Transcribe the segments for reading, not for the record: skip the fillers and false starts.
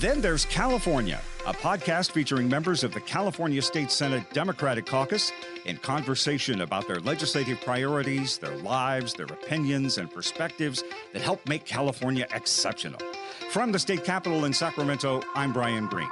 Then there's California, a podcast featuring members of the California State Senate Democratic Caucus in conversation about their legislative priorities, their lives, their opinions, and perspectives that help make California exceptional. From the state capitol in Sacramento, I'm Brian Green.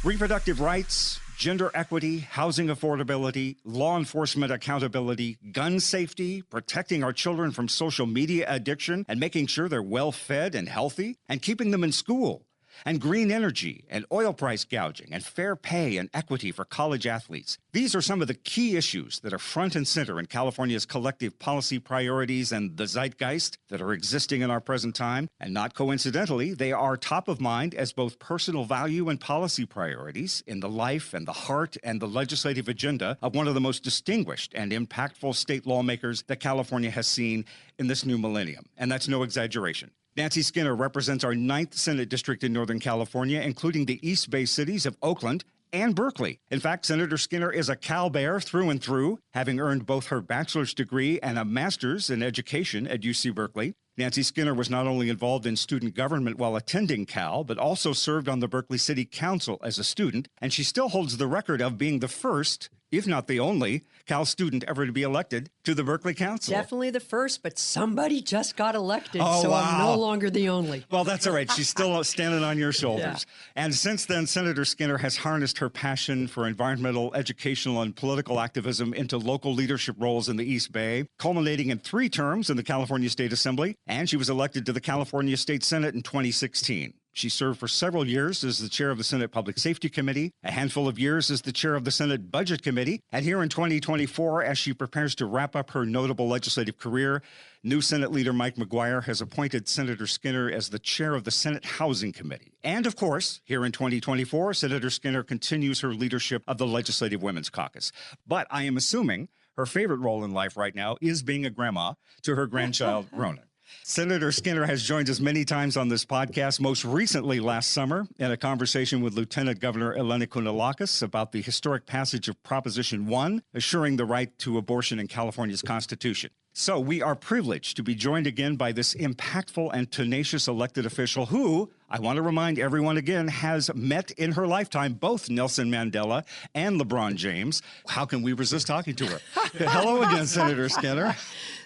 Reproductive rights, gender equity, housing affordability, law enforcement accountability, gun safety, protecting our children from social media addiction, and making sure they're well-fed and healthy, and keeping them in school, and green energy, and oil price gouging, and fair pay and equity for college athletes. These are some of the key issues that are front and center in California's collective policy priorities and the zeitgeist that are existing in our present time. And not coincidentally, they are top of mind as both personal value and policy priorities in the life and the heart and the legislative agenda of one of the most distinguished and impactful state lawmakers that California has seen in this new millennium. And that's no exaggeration. Nancy Skinner represents our 9th Senate District in Northern California, including the East Bay cities of Oakland and Berkeley. In fact, Senator Skinner is a Cal Bear through and through, having earned both her bachelor's degree and a master's in education at UC Berkeley. Nancy Skinner was not only involved in student government while attending Cal, but also served on the Berkeley City Council as a student, and she still holds the record of being the first, if not the only, Cal student ever to be elected to the Berkeley Council. Definitely the first, but somebody just got elected, wow. I'm no longer the only. Well, that's all right. She's still standing on your shoulders. Yeah. And since then, Senator Skinner has harnessed her passion for environmental, educational, and political activism into local leadership roles in the East Bay, culminating in 3 terms in the California State Assembly, and she was elected to the California State Senate in 2016. She served for several years as the chair of the Senate Public Safety Committee, a handful of years as the chair of the Senate Budget Committee, and here in 2024, as she prepares to wrap up her notable legislative career, new Senate leader Mike McGuire has appointed Senator Skinner as the chair of the Senate Housing Committee. And of course, here in 2024, Senator Skinner continues her leadership of the Legislative Women's Caucus. But I am assuming her favorite role in life right now is being a grandma to her grandchild, Ronan. Senator Skinner has joined us many times on this podcast, most recently last summer in a conversation with Lieutenant Governor Eleni Kounalakis about the historic passage of Proposition 1, assuring the right to abortion in California's Constitution. So we are privileged to be joined again by this impactful and tenacious elected official who, I want to remind everyone again, has met in her lifetime both Nelson Mandela and LeBron James. How can we resist talking to her? Hello again, Senator Skinner.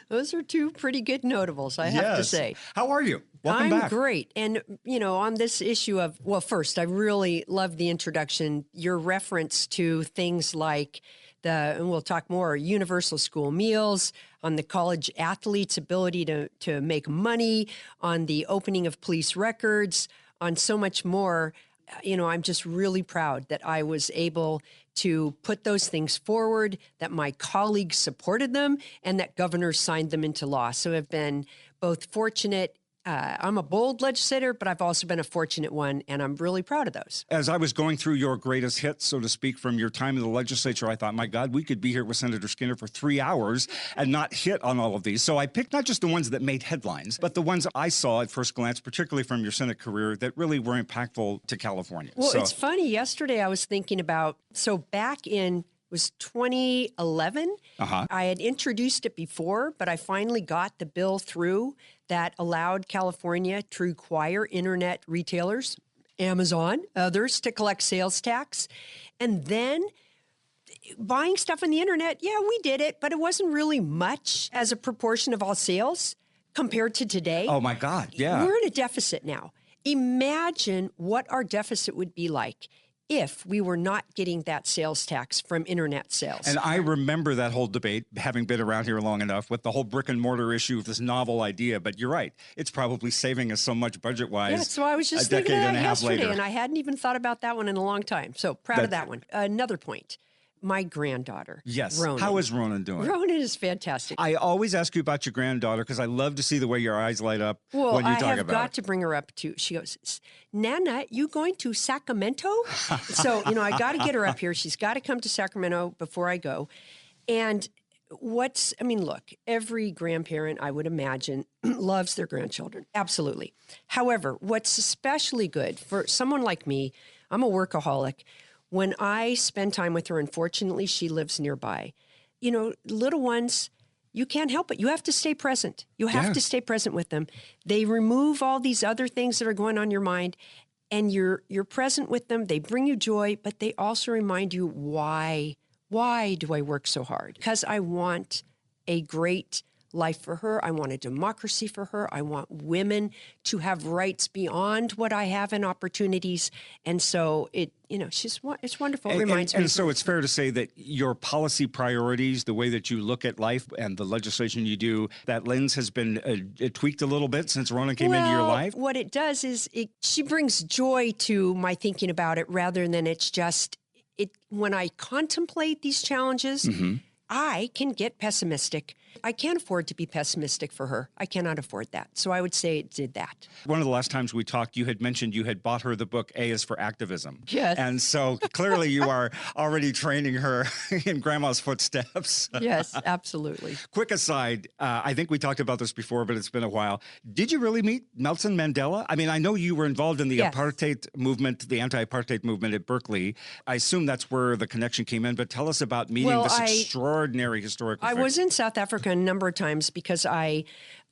Those are 2 pretty good notables, I have to say. How are you? Welcome back. I'm great. And, on this issue of, well, first, I really love the introduction, your reference to things like and we'll talk more, universal school meals, on the college athletes' ability to make money, on the opening of police records, on so much more. I'm just really proud that I was able to put those things forward, that my colleagues supported them, and that governors signed them into law. So I've been both fortunate. I'm a bold legislator, but I've also been a fortunate one, and I'm really proud of those. As I was going through your greatest hits, so to speak, from your time in the legislature, I thought, my God, we could be here with Senator Skinner for 3 hours and not hit on all of these. So I picked not just the ones that made headlines, but the ones I saw at first glance, particularly from your Senate career, that really were impactful to California. Well, it's funny. Yesterday I was thinking about, so back in was 2011. I had introduced it before, but I finally got the bill through that allowed California to require internet retailers, Amazon, others, to collect sales tax. And then buying stuff on the internet, yeah, we did it, but it wasn't really much as a proportion of all sales compared to today. Oh, my God, yeah. We're in a deficit now. Imagine what our deficit would be like if we were not getting that sales tax from internet sales. And I remember that whole debate, having been around here long enough, with the whole brick and mortar issue of this novel idea. But you're right. It's probably saving us so much budget-wise. Yeah, so I was just thinking of that yesterday, and I hadn't even thought about that one in a long time. So proud of that one. Another point. My granddaughter, Ronan. How is Ronan doing? Ronan is fantastic. I always ask you about your granddaughter because I love to see the way your eyes light up when you talk about it. I have got to bring her up too. She goes, Nana, you going to Sacramento? So, I got to get her up here. She's got to come to Sacramento before I go. And look, every grandparent, I would imagine, loves their grandchildren. Absolutely. However, what's especially good for someone like me, I'm a workaholic. When I spend time with her, unfortunately, she lives nearby. Little ones, you can't help it. You have to stay present. You have Yeah. to stay present with them. They remove all these other things that are going on in your mind, and you're present with them. They bring you joy, but they also remind you why do I work so hard? Because I want a great life for her. I want a democracy for her. I want women to have rights beyond what I have and opportunities. And so it's wonderful. It reminds me. And so it's fair to say that your policy priorities, the way that you look at life and the legislation you do, that lens has been tweaked a little bit since Rona came into your life? What it does is she brings joy to my thinking about it rather than it's just when I contemplate these challenges, I can get pessimistic. I can't afford to be pessimistic for her. I cannot afford that. So I would say it did that. One of the last times we talked, you had mentioned you had bought her the book, A is for Activism. Yes. And so clearly you are already training her in grandma's footsteps. Yes, absolutely. Quick aside, I think we talked about this before, but it's been a while. Did you really meet Nelson Mandela? I mean, I know you were involved in the apartheid movement, the anti-apartheid movement at Berkeley. I assume that's where the connection came in, but tell us about meeting this extraordinary historical figure. I was in South Africa a number of times because I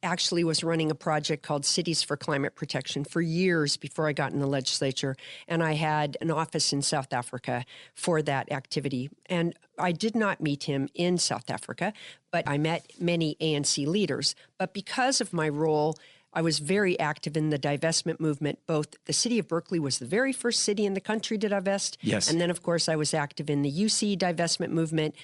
actually was running a project called Cities for Climate Protection for years before I got in the legislature. And I had an office in South Africa for that activity. And I did not meet him in South Africa, but I met many ANC leaders. But because of my role, I was very active in the divestment movement. Both the city of Berkeley was the very first city in the country to divest. Yes. And then, of course, I was active in the UC divestment movement.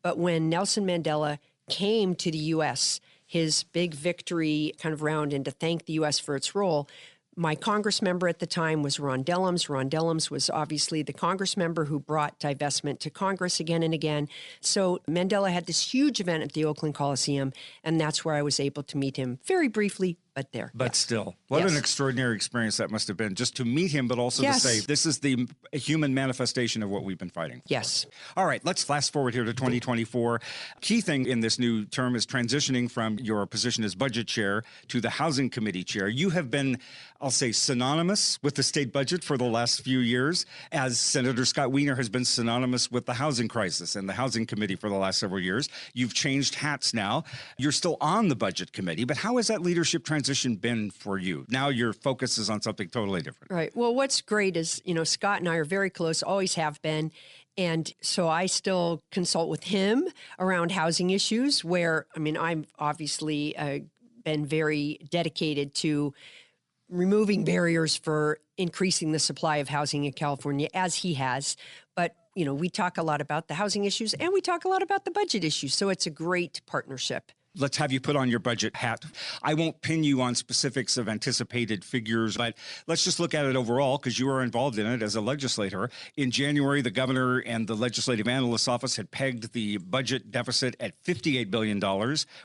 But when Nelson Mandela came to the U.S., his big victory kind of round, and to thank the U.S. for its role, my Congress member at the time was Ron Dellums. Ron Dellums was obviously the Congress member who brought divestment to Congress again and again. So Mandela had this huge event at the Oakland Coliseum, and that's where I was able to meet him very briefly, but there. But still, what an extraordinary experience that must have been, just to meet him, but also to say, this is the human manifestation of what we've been fighting for. Yes. All right, let's fast forward here to 2024. Key thing in this new term is transitioning from your position as budget chair to the housing committee chair. You have been, I'll say, synonymous with the state budget for the last few years, as Senator Scott Wiener has been synonymous with the housing crisis and the housing committee for the last several years. You've changed hats now. You're still on the budget committee, but how has that leadership transition been for you? Now your focus is on something totally different. Right. Well, what's great is, Scott and I are very close, always have been. And so I still consult with him around housing issues where, I'm obviously been very dedicated to removing barriers for increasing the supply of housing in California, as he has. But, we talk a lot about the housing issues and we talk a lot about the budget issues. So it's a great partnership. Let's have you put on your budget hat. I won't pin you on specifics of anticipated figures, but let's just look at it overall because you are involved in it as a legislator. In January, the governor and the legislative analyst's office had pegged the budget deficit at $58 billion,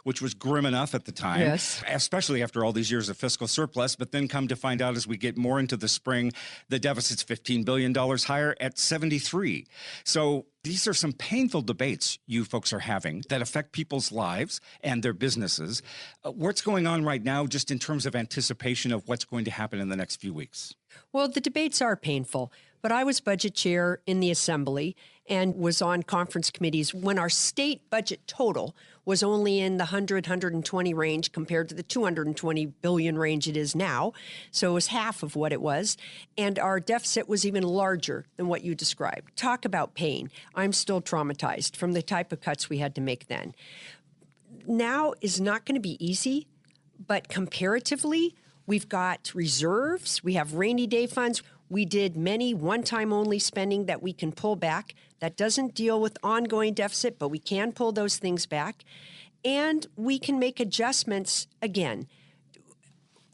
which was grim enough at the time, especially after all these years of fiscal surplus. But then come to find out as we get more into the spring, the deficit's $15 billion higher at 73. So these are some painful debates you folks are having that affect people's lives and their businesses. What's going on right now just in terms of anticipation of what's going to happen in the next few weeks? Well, the debates are painful, but I was budget chair in the Assembly and was on conference committees when our state budget total was only in the 120 range compared to the 220 billion range it is now. So it was half of what it was. And our deficit was even larger than what you described. Talk about pain. I'm still traumatized from the type of cuts we had to make then. Now is not going to be easy, but comparatively, we've got reserves. We have rainy day funds. We did many one-time only spending that we can pull back. That doesn't deal with ongoing deficit, but we can pull those things back. And we can make adjustments again.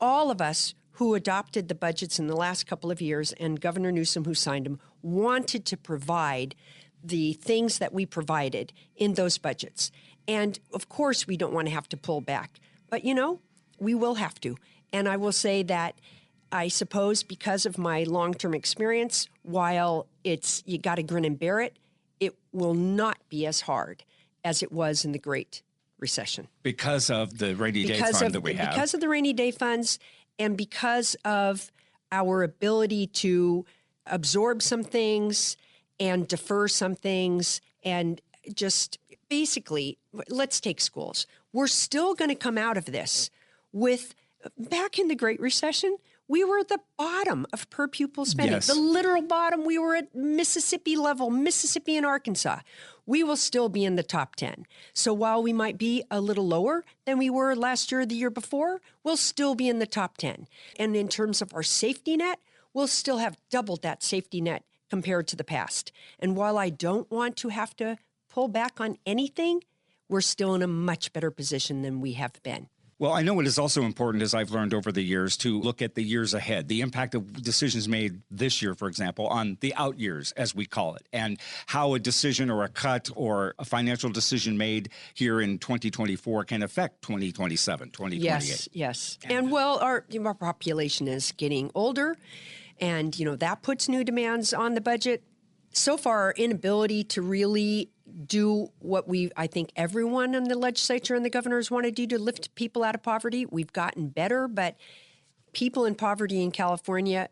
All of us who adopted the budgets in the last couple of years, and Governor Newsom who signed them, wanted to provide the things that we provided in those budgets. And of course, we don't want to have to pull back. But, we will have to. And I will say that I suppose because of my long-term experience, while you got to grin and bear it, it will not be as hard as it was in the Great Recession. Because of the rainy day fund that we have. Because of the rainy day funds and because of our ability to absorb some things and defer some things and just basically, let's take schools. We're still going to come out of this with, back in the Great Recession, we were at the bottom of per pupil spending. Yes. The literal bottom. We were at Mississippi level, Mississippi and Arkansas. We will still be in the top 10. So while we might be a little lower than we were last year or the year before, we'll still be in the top 10. And in terms of our safety net, we'll still have doubled that safety net compared to the past. And while I don't want to have to pull back on anything, we're still in a much better position than we have been. Well, I know it is also important, as I've learned over the years, to look at the years ahead, the impact of decisions made this year, for example, on the out years, as we call it, and how a decision or a cut or a financial decision made here in 2024 can affect 2027, 2028. Yes. And well, our population is getting older, and, that puts new demands on the budget. So far, our inability to really do what I think everyone in the legislature and the governors want to do to lift people out of poverty. We've gotten better, but people in poverty in California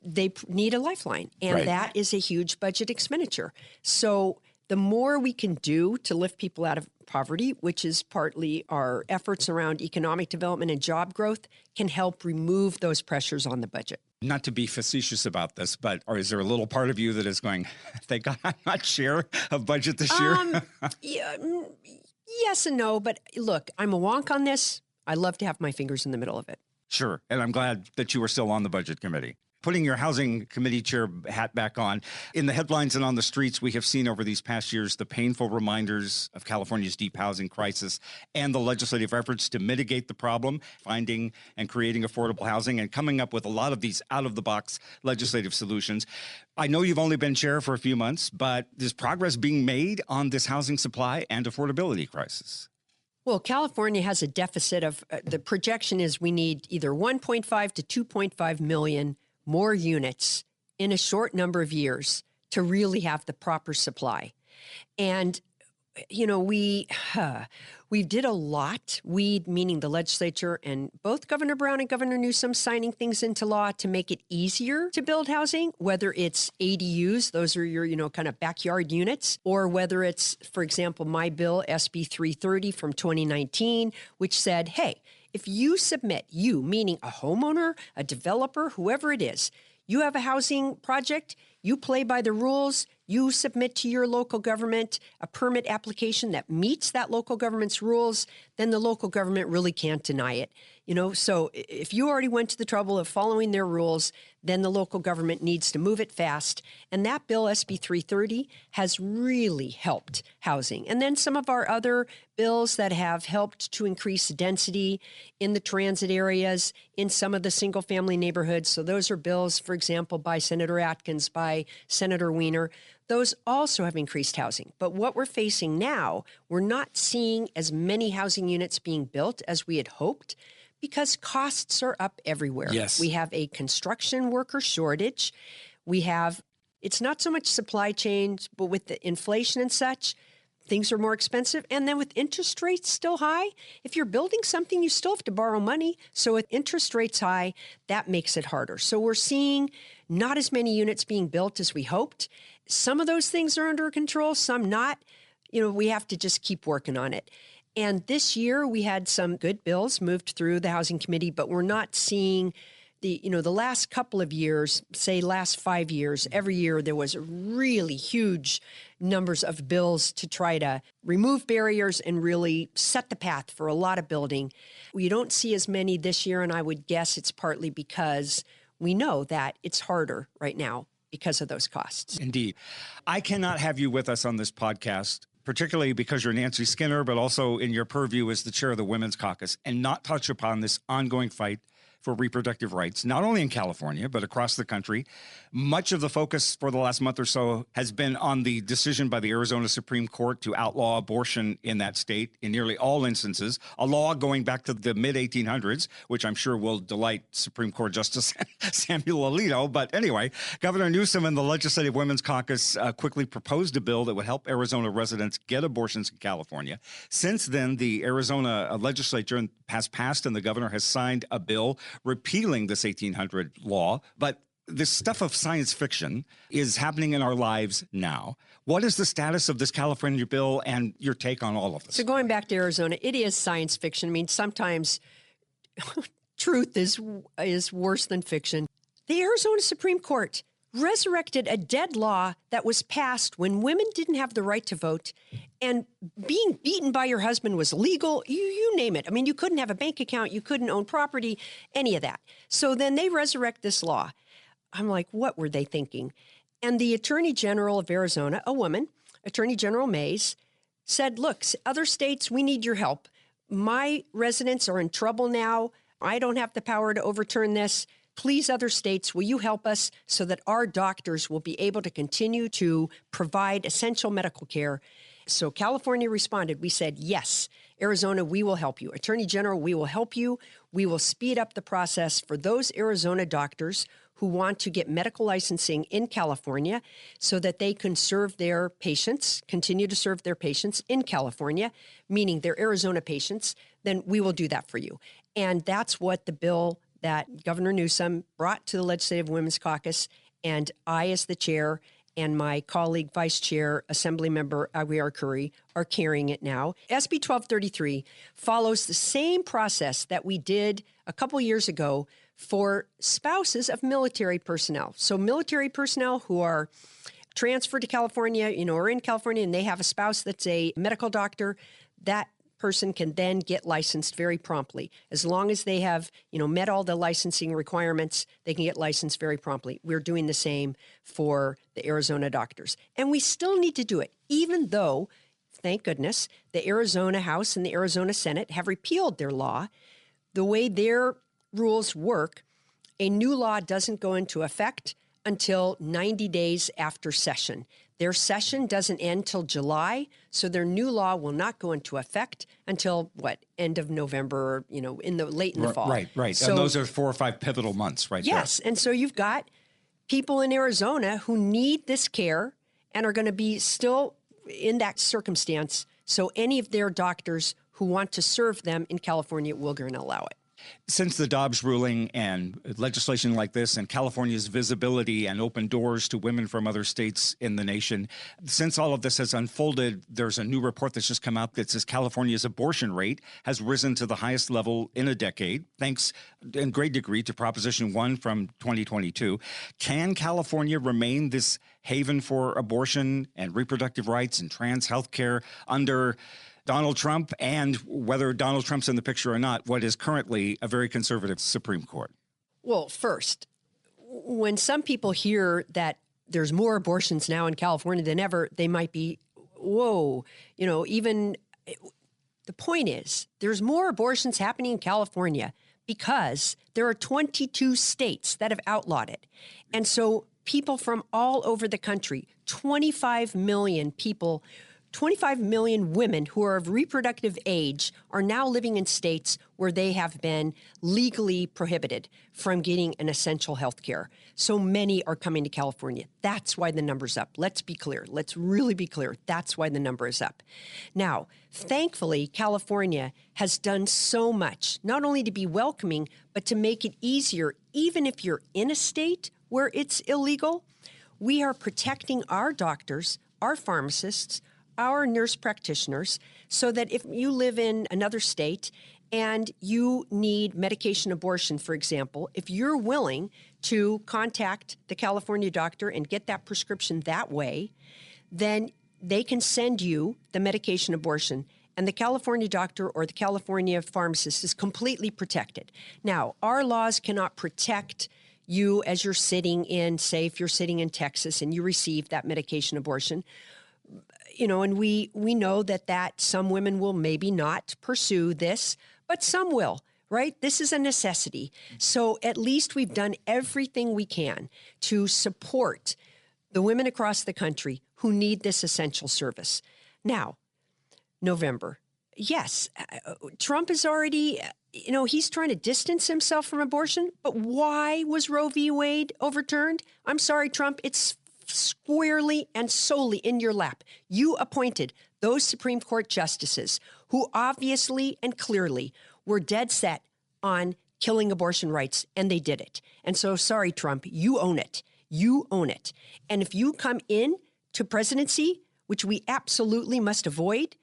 they need a lifeline, and Right. that is a huge budget expenditure. So the more we can do to lift people out of poverty, which is partly our efforts around economic development and job growth, can help remove those pressures on the budget. Not to be facetious about this, but is there a little part of you that is going, thank God I'm not chair of budget this year? Yes and no, but look, I'm a wonk on this. I love to have my fingers in the middle of it. Sure. And I'm glad that you are still on the budget committee. Putting your housing committee chair hat back on, in the headlines and on the streets, we have seen over these past years the painful reminders of California's deep housing crisis and the legislative efforts to mitigate the problem, finding and creating affordable housing and coming up with a lot of these out-of-the-box legislative solutions. I know you've only been chair for a few months, but there's progress being made on this housing supply and affordability crisis. Well, California has a deficit of, the projection is we need either 1.5 to 2.5 million more units in a short number of years to really have the proper supply. And, we did a lot, we meaning the legislature and both Governor Brown and Governor Newsom signing things into law to make it easier to build housing, whether it's ADUs, those are your, kind of backyard units, or whether it's, for example, my bill, SB 330 from 2019, which said, hey, if you submit, you, meaning a homeowner, a developer, whoever it is, you have a housing project, you play by the rules, you submit to your local government a permit application that meets that local government's rules, then the local government really can't deny it. So if you already went to the trouble of following their rules, then the local government needs to move it fast. And that bill, SB 330, has really helped housing. And then some of our other bills that have helped to increase density in the transit areas, in some of the single-family neighborhoods. So those are bills, for example, by Senator Atkins, by Senator Wiener. Those also have increased housing. But what we're facing now, we're not seeing as many housing units being built as we had hoped, because costs are up everywhere. Yes. We have a construction worker shortage. It's not so much supply chains, but with the inflation and such, things are more expensive. And then with interest rates still high, if you're building something, you still have to borrow money. So with interest rates high, that makes it harder. So we're seeing not as many units being built as we hoped. Some of those things are under control, some not. We have to just keep working on it. And this year we had some good bills moved through the Housing Committee, but we're not seeing the last couple of years, say last 5 years, every year there was really huge numbers of bills to try to remove barriers and really set the path for a lot of building. We don't see as many this year, and I would guess it's partly because we know that it's harder right now because of those costs. Indeed. I cannot have you with us on this podcast, particularly because you're Nancy Skinner, but also in your purview as the chair of the Women's Caucus, and not touch upon this ongoing fight for reproductive rights, not only in California, but across the country. Much of the focus for the last month or so has been on the decision by the Arizona Supreme Court to outlaw abortion in that state in nearly all instances, a law going back to the mid-1800s, which I'm sure will delight Supreme Court Justice Samuel Alito. But anyway, Governor Newsom and the Legislative Women's Caucus quickly proposed a bill that would help Arizona residents get abortions in California. Since then, the Arizona legislature has passed and the governor has signed a bill repealing this 1800 law, but This stuff of science fiction is happening in our lives now. What is the status of this California bill and your take on all of this? So going back to Arizona, it is science fiction. I mean, sometimes truth is worse than fiction. The Arizona Supreme Court resurrected a dead law that was passed when women didn't have the right to vote, and being beaten by your husband was legal. You name it. I mean, you couldn't have a bank account, you couldn't own property, any of that. So then they resurrect this law. I'm like, what were they thinking? And the Attorney General of Arizona, a woman, Attorney General Mays, said, look, other states, we need your help. My residents are in trouble now. I don't have the power to overturn this. Please, other states, will you help us so that our doctors will be able to continue to provide essential medical care? So California responded. We said, yes, Arizona, we will help you. Attorney General, we will help you. We will speed up the process for those Arizona doctors who want to get medical licensing in California so that they can serve their patients, continue to serve their patients in California, meaning their Arizona patients, then we will do that for you. And that's what the bill that Governor Newsom brought to the Legislative Women's Caucus, and I, as the chair, and my colleague, Vice Chair, Assemblymember Aguiar Curry, are carrying it now. SB 1233 follows the same process that we did a couple years ago for spouses of military personnel. So military personnel who are transferred to California, or in California, and they have a spouse that's a medical doctor, that person can then get licensed very promptly. As long as they have, met all the licensing requirements, they can get licensed very promptly. We're doing the same for the Arizona doctors. And we still need to do it, even though, thank goodness, the Arizona House and the Arizona Senate have repealed their law. The way their rules work, a new law doesn't go into effect until 90 days after session. Their session doesn't end till July, so their new law will not go into effect until end of November, late in the fall. Right. So, and those are 4 or 5 pivotal months, right? Yes, there. And so you've got people in Arizona who need this care and are going to be still in that circumstance. So any of their doctors who want to serve them in California will going to allow it. Since the Dobbs ruling and legislation like this and California's visibility and open doors to women from other states in the nation, since all of this has unfolded, there's a new report that's just come out that says California's abortion rate has risen to the highest level in a decade, thanks in great degree to Proposition 1 from 2022. Can California remain this haven for abortion and reproductive rights and trans health care under Donald Trump, and whether Donald Trump's in the picture or not, what is currently a very conservative Supreme Court? Well, first, when some people hear that there's more abortions now in California than ever, they might be, whoa, the point is there's more abortions happening in California because there are 22 states that have outlawed it. And so people from all over the country, 25 million people, 25 million women who are of reproductive age are now living in states where they have been legally prohibited from getting an essential health care. So many are coming to California. That's why the number's up. Let's be clear. Let's really be clear. That's why the number is up. Now, thankfully, California has done so much, not only to be welcoming, but to make it easier, even if you're in a state where it's illegal. We are protecting our doctors, our pharmacists, our nurse practitioners, so that if you live in another state and you need medication abortion, for example, if you're willing to contact the California doctor and get that prescription that way, then they can send you the medication abortion. And the California doctor or the California pharmacist is completely protected. Now, our laws cannot protect you as you're sitting in, say, if you're sitting in Texas and you receive that medication abortion. And we know that some women will maybe not pursue this, but some will, right? This is a necessity. So at least we've done everything we can to support the women across the country who need this essential service. Now, November. Yes, Trump is already, he's trying to distance himself from abortion, but why was Roe v. Wade overturned? I'm sorry, Trump, it's squarely and solely in your lap. You appointed those Supreme Court justices who obviously and clearly were dead set on killing abortion rights, and they did it. And so, sorry, Trump, you own it. You own it. And if you come in to presidency, which we absolutely must avoid,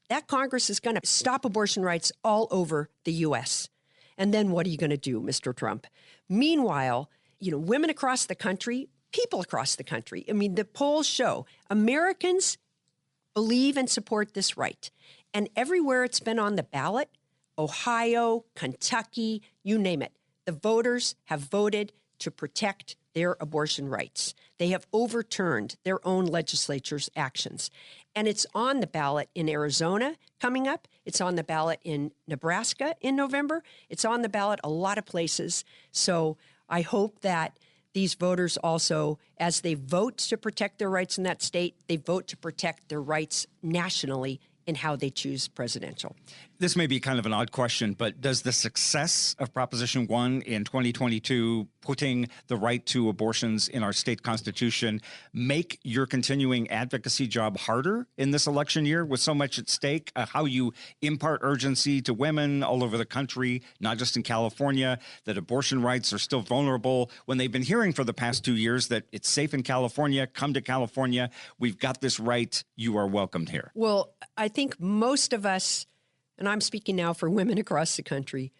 that Congress is going to stop abortion rights all over the U.S. And then what are you going to do, Mr. Trump? Meanwhile, women across the country, people across the country, I mean, the polls show Americans believe and support this right. And everywhere it's been on the ballot, Ohio, Kentucky, you name it, the voters have voted to protect their abortion rights. They have overturned their own legislature's actions. And it's on the ballot in Arizona coming up. It's on the ballot in Nebraska in November. It's on the ballot a lot of places. So I hope that these voters also, as they vote to protect their rights in that state, they vote to protect their rights nationally in how they choose presidential. This may be kind of an odd question, but does the success of Proposition 1 in 2022, putting the right to abortions in our state constitution, make your continuing advocacy job harder in this election year with so much at stake? How you impart urgency to women all over the country, not just in California, that abortion rights are still vulnerable when they've been hearing for the past 2 years that it's safe in California, come to California, we've got this right, you are welcomed here. Well, I think most of us, and I'm speaking now for women across the country,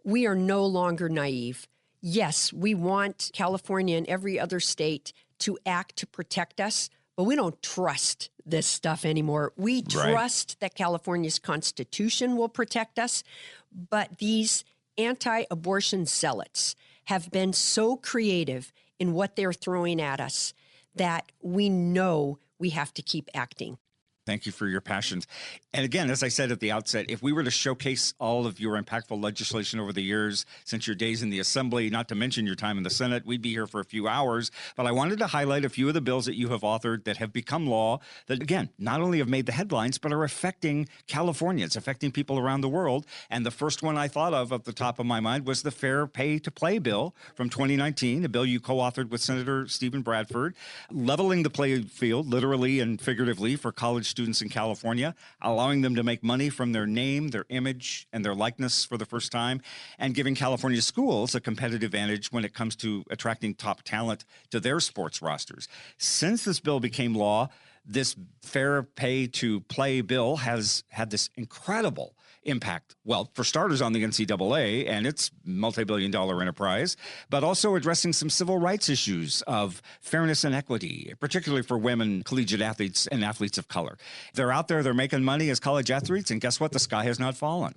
we are no longer naive. Yes, we want California and every other state to act to protect us, but we don't trust this stuff anymore. We trust that California's Constitution will protect us, but these anti-abortion zealots have been so creative in what they're throwing at us that we know we have to keep acting. Thank you for your passions. And again, as I said at the outset, if we were to showcase all of your impactful legislation over the years, since your days in the Assembly, not to mention your time in the Senate, we'd be here for a few hours. But I wanted to highlight a few of the bills that you have authored that have become law that, again, not only have made the headlines, but are affecting Californians, affecting people around the world. And the first one I thought of at the top of my mind was the Fair Pay to Play bill from 2019, a bill you co-authored with Senator Stephen Bradford, leveling the playing field, literally and figuratively, for college students in California, allowing them to make money from their name, their image, and their likeness for the first time, and giving California schools a competitive advantage when it comes to attracting top talent to their sports rosters. Since this bill became law, this Fair Pay to Play bill has had this incredible impact, well, for starters on the NCAA and its multi-billion-dollar enterprise, but also addressing some civil rights issues of fairness and equity, particularly for women collegiate athletes and athletes of color. They're out there, they're making money as college athletes, and guess what? The sky has not fallen.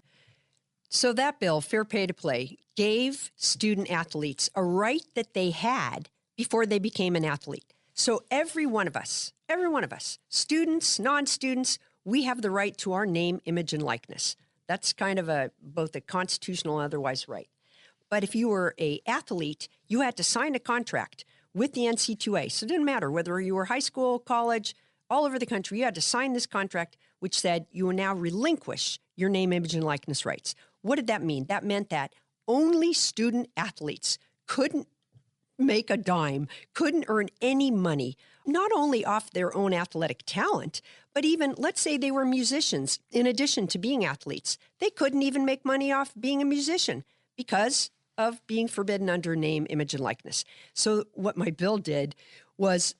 So that bill, Fair Pay to Play, gave student athletes a right that they had before they became an athlete. So every one of us, students, non-students, we have the right to our name, image, and likeness. That's kind of both a constitutional and otherwise right. But if you were an athlete, you had to sign a contract with the NC2A. So it didn't matter whether you were high school, college, all over the country, you had to sign this contract which said you will now relinquish your name, image, and likeness rights. What did that mean? That meant that only student athletes couldn't make a dime, couldn't earn any money, not only off their own athletic talent, but even, let's say they were musicians, in addition to being athletes. They couldn't even make money off being a musician because of being forbidden under name, image, and likeness. So what my bill did was,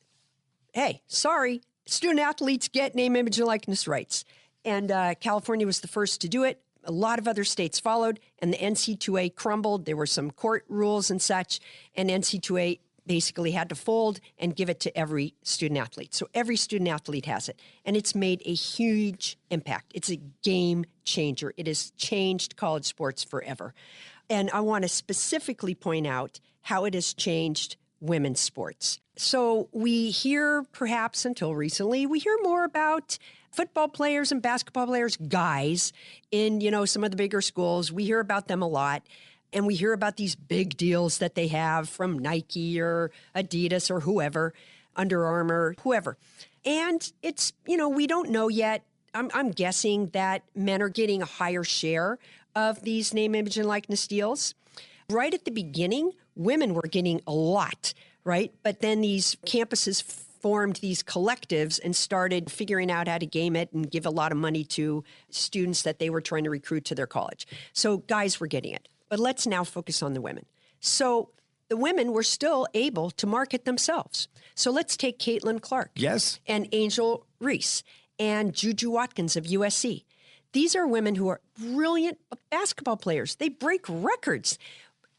hey, sorry, student athletes get name, image, and likeness rights. And California was the first to do it. A lot of other states followed, and the NC2A crumbled. There were some court rules and such, and NC2A basically had to fold and give it to every student athlete. So every student athlete has it, and it's made a huge impact. It's a game changer. It has changed college sports forever. And I want to specifically point out how it has changed women's sports. So we hear, perhaps until recently, we hear more about football players and basketball players, guys, in, some of the bigger schools. We hear about them a lot. And we hear about these big deals that they have from Nike or Adidas or whoever, Under Armour, whoever. And it's, we don't know yet. I'm guessing that men are getting a higher share of these name, image, and likeness deals. Right at the beginning, women were getting a lot, right? But then these campuses formed these collectives and started figuring out how to game it and give a lot of money to students that they were trying to recruit to their college. So guys were getting it. But let's now focus on the women. So the women were still able to market themselves. So let's take Caitlin Clark. Yes. And Angel Reese and Juju Watkins of USC. These are women who are brilliant basketball players. They break records.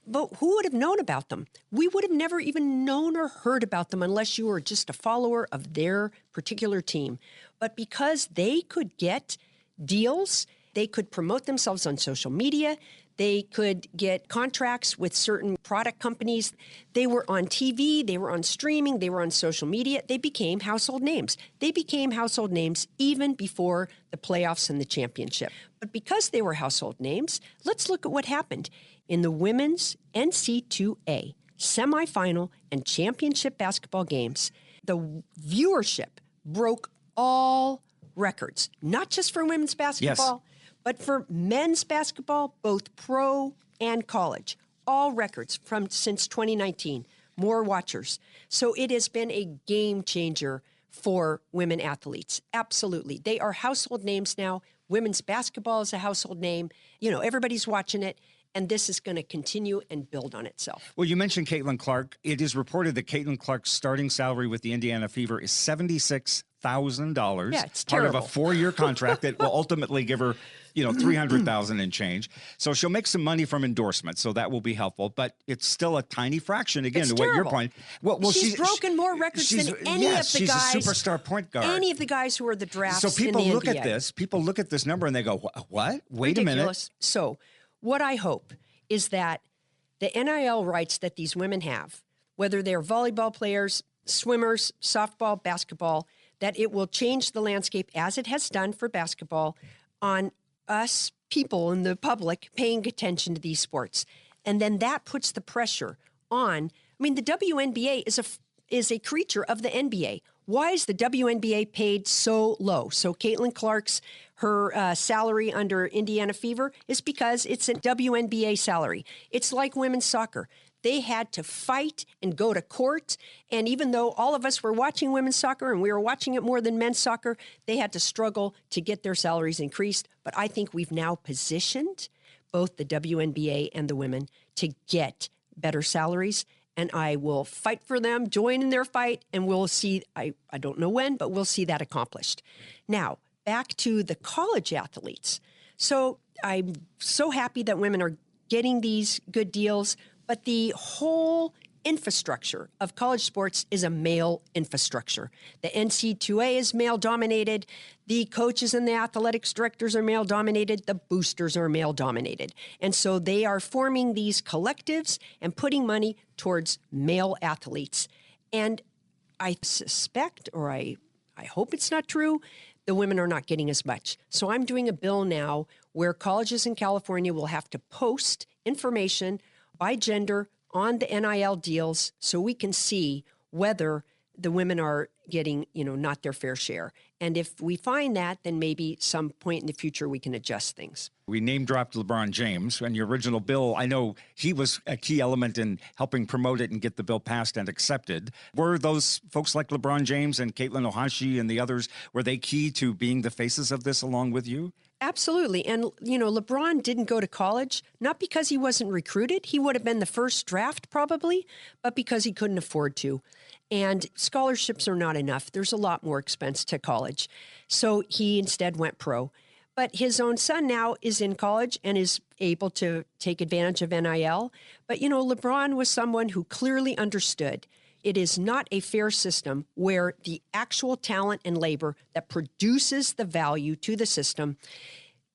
But who would have known about them? We would have never even known or heard about them unless you were just a follower of their particular team. But because they could get deals, they could promote themselves on social media, they could get contracts with certain product companies. They were on TV, they were on streaming, they were on social media. They became household names. They became household names even before the playoffs and the championship. But because they were household names, let's look at what happened. In the women's NC2A semifinal and championship basketball games, the viewership broke all records, not just for women's basketball, but for men's basketball, both pro and college. All records from since 2019, more watchers. So it has been a game changer for women athletes. Absolutely. They are household names now. Women's basketball is a household name. You know, everybody's watching it. And this is going to continue and build on itself. Well, you mentioned Caitlin Clark. It is reported that Caitlin Clark's starting salary with the Indiana Fever is $76,000. Yeah, it's part terrible. of a 4-year contract that will ultimately give her, $300,000 and change. So she'll make some money from endorsements, so that will be helpful. But it's still a tiny fraction. Again, It's to what your terrible. point. Well, she's broken more records than any of the she's guys. a superstar point guard. Any of the guys who are the drafts. So people in the look NBA. at this. People look at this number and they go, "What? Wait a minute." Ridiculous. So what I hope is that the NIL rights that these women have, whether they're volleyball players, swimmers, softball, basketball, that it will change the landscape as it has done for basketball on us people in the public paying attention to these sports. And then that puts the pressure on. I mean, the WNBA is a creature of the NBA. Why is the WNBA paid so low? So Caitlin Clark's, her salary under Indiana Fever is because it's a WNBA salary. It's like women's soccer. They had to fight and go to court. And even though all of us were watching women's soccer and we were watching it more than men's soccer, they had to struggle to get their salaries increased. But I think we've now positioned both the WNBA and the women to get better salaries. And I will fight for them, join in their fight, and we'll see, I don't know when, but we'll see that accomplished. Now, back to the college athletes. So I'm so happy that women are getting these good deals, but the whole infrastructure of college sports is a male infrastructure. The NC2A is male-dominated. The coaches and the athletics directors are male-dominated. The boosters are male-dominated. And so they are forming these collectives and putting money towards male athletes. And I suspect, or I hope it's not true, the women are not getting as much. So I'm doing a bill now where colleges in California will have to post information by gender on the NIL deals so we can see whether the women are getting, not their fair share. And if we find that, then maybe some point in the future we can adjust things. We name-dropped LeBron James, and your original bill, I know he was a key element in helping promote it and get the bill passed and accepted. Were those folks like LeBron James and Caitlin Ohashi and the others, were they key to being the faces of this along with you? Absolutely. And, LeBron didn't go to college, not because he wasn't recruited. He would have been the first draft probably, but because he couldn't afford to. And scholarships are not enough. There's a lot more expense to college. So he instead went pro. But his own son now is in college and is able to take advantage of NIL. But, LeBron was someone who clearly understood it is not a fair system where the actual talent and labor that produces the value to the system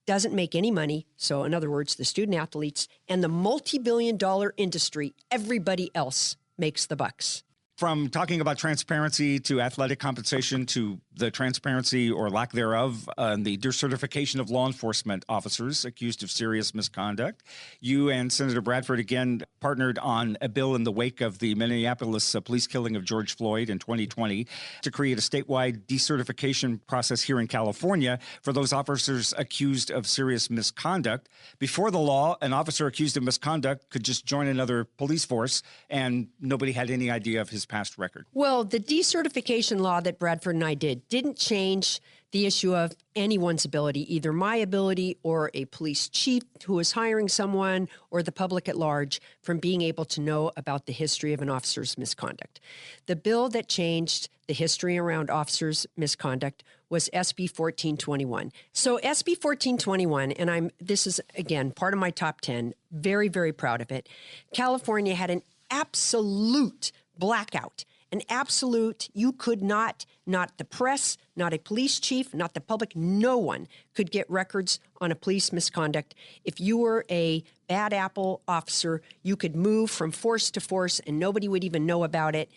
doesn't make any money. So in other words, the student athletes and the multi-billion-dollar industry, everybody else makes the bucks. From talking about transparency to athletic compensation to the transparency or lack thereof and the decertification of law enforcement officers accused of serious misconduct. You and Senator Bradford again partnered on a bill in the wake of the Minneapolis police killing of George Floyd in 2020 to create a statewide decertification process here in California for those officers accused of serious misconduct. Before the law, an officer accused of misconduct could just join another police force and nobody had any idea of his past record. Well, the decertification law that Bradford and I didn't change the issue of anyone's ability, either my ability or a police chief who is hiring someone or the public at large, from being able to know about the history of an officer's misconduct. The bill that changed the history around officers' misconduct was SB 1421. So SB 1421, and this is, again, part of my top 10, very, very proud of it. California had an absolute blackout. An absolute, you could not the press, not a police chief, not the public, no one could get records on a police misconduct. If you were a bad apple officer, you could move from force to force and nobody would even know about it.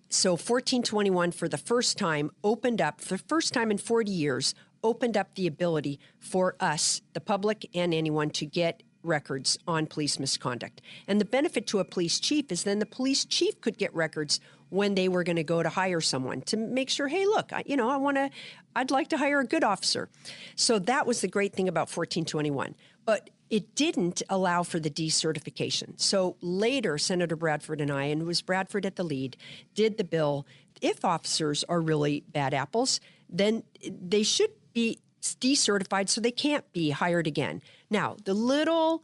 So 1421 for the first time opened up, for the first time in 40 years, opened up the ability for us, the public and anyone, to get records on police misconduct. And the benefit to a police chief is then the police chief could get records when they were going to go to hire someone to make sure, hey, look, I'd like to hire a good officer. So that was the great thing about 1421. But it didn't allow for the decertification. So later, Senator Bradford and I, and it was Bradford at the lead, did the bill. If officers are really bad apples, then they should be decertified so they can't be hired again. Now, the little,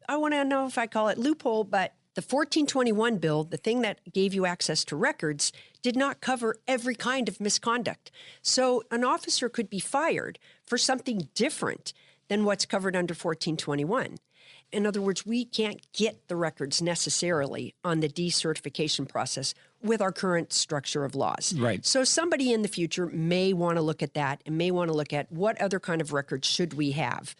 I want to know if I call it loophole, but the 1421 bill, the thing that gave you access to records, did not cover every kind of misconduct. So an officer could be fired for something different than what's covered under 1421. In other words, we can't get the records necessarily on the decertification process with our current structure of laws. Right. So somebody in the future may want to look at that and may want to look at what other kind of records should we have,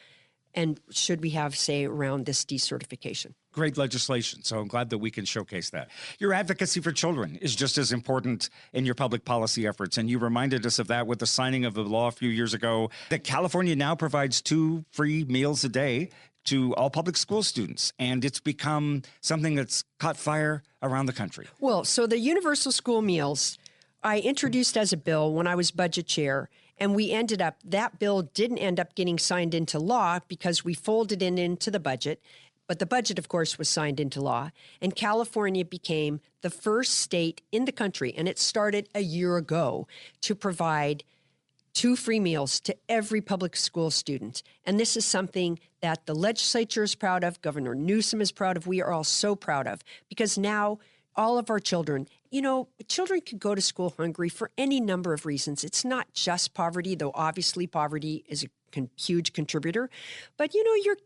and should we have, say, around this decertification. Great legislation. So I'm glad that we can showcase that. Your advocacy for children is just as important in your public policy efforts. And you reminded us of that with the signing of the law a few years ago that California now provides 2 free meals a day to all public school students. And it's become something that's caught fire around the country. Well, so the universal school meals, I introduced as a bill when I was budget chair. And that bill didn't end up getting signed into law because we folded it into the budget. But the budget, of course, was signed into law. And California became the first state in the country, and it started a year ago, to provide 2 free meals to every public school student. And this is something that the legislature is proud of, Governor Newsom is proud of, we are all so proud of, because now all of our children, children could go to school hungry for any number of reasons. It's not just poverty, though obviously poverty is a huge contributor. But,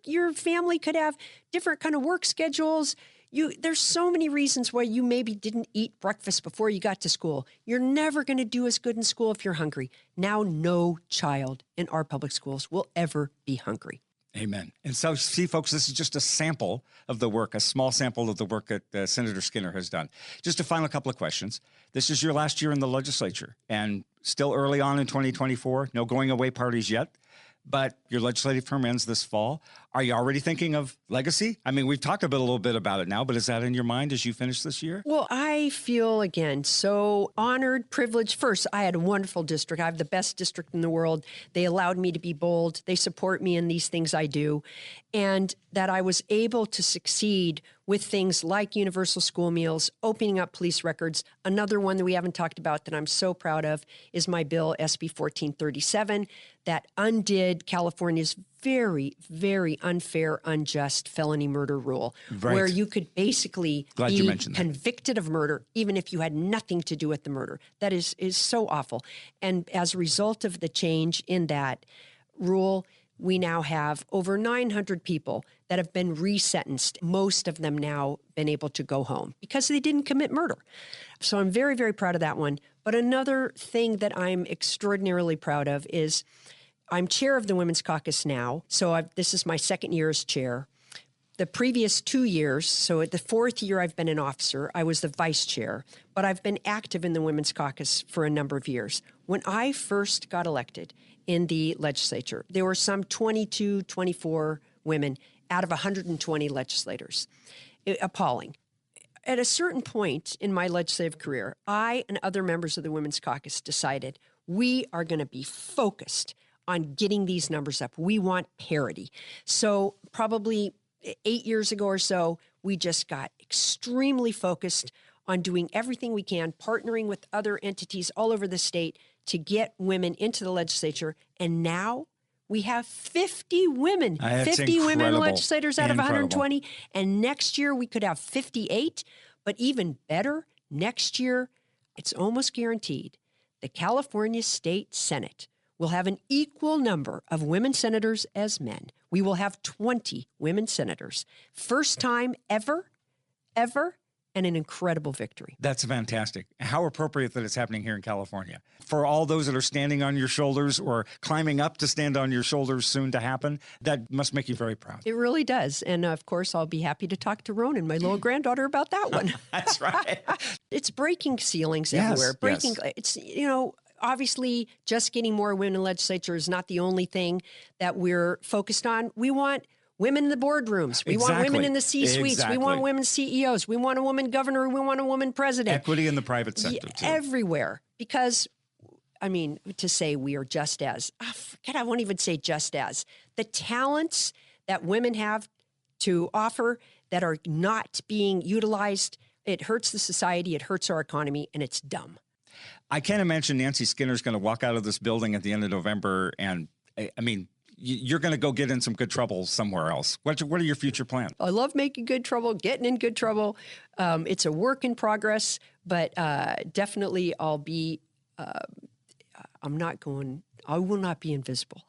your family could have different kind of work schedules. There's so many reasons why you maybe didn't eat breakfast before you got to school. You're never going to do as good in school if you're hungry. Now, no child in our public schools will ever be hungry. Amen. And so, see, folks, this is just a sample of the work, a small sample of the work that Senator Skinner has done. Just a final couple of questions. This is your last year in the legislature, and still early on in 2024, no going away parties yet. But your legislative term ends this fall. Are you already thinking of legacy? I mean, we've talked a little bit about it now, but is that in your mind as you finish this year? Well, I feel, again, so honored, privileged. First, I had a wonderful district. I have the best district in the world. They allowed me to be bold. They support me in these things I do. And that I was able to succeed with things like universal school meals, opening up police records. Another one that we haven't talked about that I'm so proud of is my bill, SB 1437, that undid California's very, very unfair, unjust felony murder rule, right, where you could basically be convicted of murder even if you had nothing to do with the murder. That is so awful. And as a result of the change in that rule, we now have over 900 people that have been resentenced. Most of them now been able to go home because they didn't commit murder. So I'm very, very proud of that one. But another thing that I'm extraordinarily proud of is I'm chair of the Women's Caucus now. So this is my second year as chair. The previous 2 years, so at the 4th year I've been an officer, I was the vice chair, but I've been active in the Women's Caucus for a number of years. When I first got elected in the legislature, there were some 22, 24 women out of 120 legislators. Appalling. At a certain point in my legislative career, I and other members of the Women's Caucus decided we are going to be focused on getting these numbers up. We want parity. So probably 8 years ago or so, we just got extremely focused on doing everything we can, partnering with other entities all over the state to get women into the legislature. And now we have 50 women, That's 50 women incredible. legislators out of Incredible. 120. And next year we could have 58. But even better, next year, it's almost guaranteed the California State Senate will have an equal number of women senators as men. We will have 20 women senators. First time ever, and an incredible victory. That's fantastic. How appropriate that it's happening here in California. For all those that are standing on your shoulders or climbing up to stand on your shoulders soon to happen, that must make you very proud. It really does. And of course, I'll be happy to talk to Ronan, my little granddaughter, about that one. That's right. It's breaking ceilings Yes, everywhere. Breaking, yes. it's, obviously just getting more women in legislature is not the only thing that we're focused on. We want women in the boardrooms. We want women in the C-suites. Exactly. We want women CEOs. We want a woman governor. We want a woman president. Equity in the private sector, too. Everywhere. Because, to say we are just as, I won't even say just as. The talents that women have to offer that are not being utilized, it hurts the society, it hurts our economy, and it's dumb. I can't imagine Nancy Skinner's going to walk out of this building at the end of November and, you're going to go get in some good trouble somewhere else. What are your future plans? I love making good trouble, getting in good trouble. It's a work in progress, but definitely I'll be, I will not be invisible.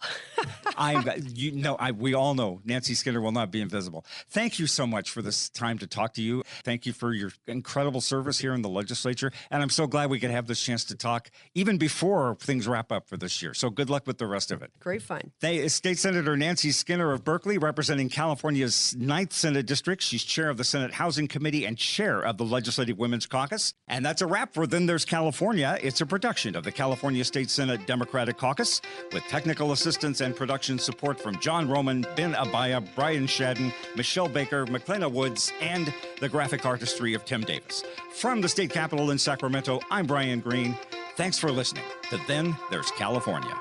We all know Nancy Skinner will not be invisible. Thank you so much for this time to talk to you. Thank you for your incredible service here in the legislature. And I'm so glad we could have this chance to talk even before things wrap up for this year. So good luck with the rest of it. Great fun. State Senator Nancy Skinner of Berkeley, representing California's 9th Senate District. She's chair of the Senate Housing Committee and chair of the Legislative Women's Caucus. And that's a wrap for Then There's California. It's a production of the California State Senate Democratic Caucus with technical assistance and production support from John Roman, Ben Abaya, Brian Shadden, Michelle Baker, McLenna Woods, and the graphic artistry of Tim Davis. From the state capitol in Sacramento, I'm Brian Green. Thanks for listening to Then There's California.